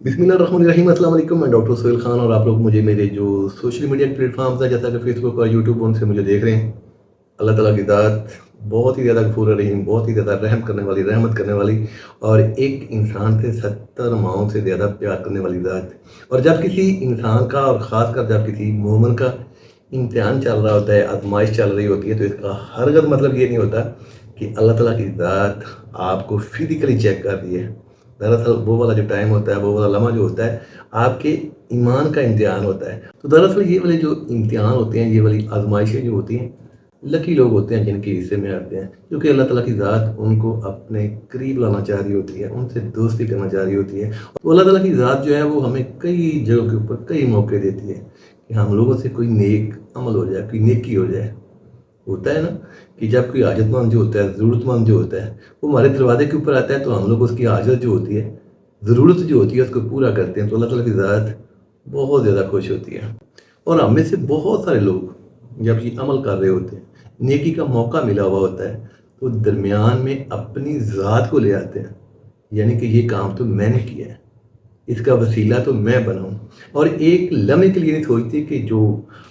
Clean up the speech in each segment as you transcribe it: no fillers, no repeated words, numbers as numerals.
बिस्मिल्लाहिर्रहमानिर्रहीम। अस्सलाम वालेकुम। मैं डॉक्टर सोहेल खान और आप लोग मुझे मेरे जो सोशल मीडिया प्लेटफॉर्म्स हैं जैसा कि फेसबुक और यूट्यूब उनसे मुझे देख रहे हैं। अल्लाह ताला की ज़ात बहुत ही ज़्यादा गफूर रहीम, बहुत ही ज़्यादा रहम करने वाली, रहमत करने वाली और एक इंसान से 70 माओं से ज़्यादा प्यार करने वाली ज़ात। और जब किसी इंसान का और ख़ासकर जब किसी मोमिन का इम्तिहान चल रहा होता है, आजमाइश चल रही होती है, तो इसका हरगिज़ मतलब ये नहीं होता कि अल्लाह ताला की ज़ात आपको फिज़िकली चेक कर रही है। दरअसल वो वाला जो टाइम होता है, वो वाला लम्हा जो होता है, आपके ईमान का इम्तिहान होता है। तो दरअसल ये वाले जो इम्तिहान होते हैं, ये वाली आज़माइशें जो होती हैं, लकी लोग होते हैं जिनके हिस्से में आते हैं, क्योंकि अल्लाह ताला की ज़ात उनको अपने करीब लाना चाह रही होती है, उनसे दोस्ती करना चाह रही होती है। तो अल्लाह ताला की ज़ात जो है वो हमें कई जगहों के ऊपर कई मौके देती है कि हम लोगों से कोई नेक अमल हो जाए, कोई नेकी हो जाए। होता है ना कि जब कोई हाजतमंद जो होता है, ज़रूरतमंद जो होता है, वो हमारे दरवाजे के ऊपर आता है, तो हम लोग उसकी हाजत जो होती है, ज़रूरत जो होती है, उसको पूरा करते हैं। तो अल्लाह ताला की ज़ात बहुत ज़्यादा खुश होती है। और हम में से बहुत सारे लोग जब ये अमल कर रहे होते हैं, नेकी का मौका मिला हुआ होता है, तो दरमियान में अपनी ज़ात को ले आते हैं, यानी कि ये काम तो मैंने किया है, इसका वसीला तो मैं बनाऊं। और एक लम्हे के लिए नहीं सोचते कि जो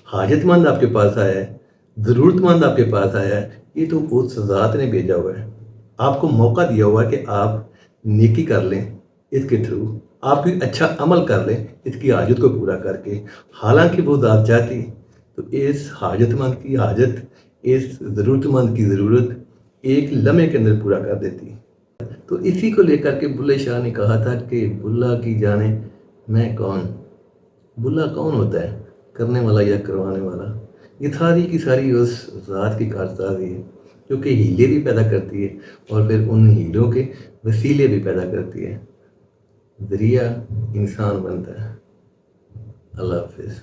हाजतमंद आपके पास आया है, ज़रूरतमंद आपके पास आया है, ये तो उस ज़ात ने भेजा हुआ है, आपको मौका दिया हुआ है कि आप नेकी कर लें इसके थ्रू, आप कोई अच्छा अमल कर लें इसकी हाजत को पूरा करके। हालांकि वो ज़ात चाहती तो इस हाजतमंद की हाजत, इस ज़रूरतमंद की ज़रूरत एक लम्हे के अंदर पूरा कर देती। तो इसी को लेकर के बुल्ले शाह ने कहा था कि बुल्ला की जाने मैं कौन। बुल्ला कौन होता है, करने वाला या करवाने वाला? ये सारी की सारी उस ज़ात की कारसाजी है जो कि हीले भी पैदा करती है और फिर उन हीलों के वसीले भी पैदा करती है। ज़रिया इंसान बनता है। अल्लाह हाफिज़।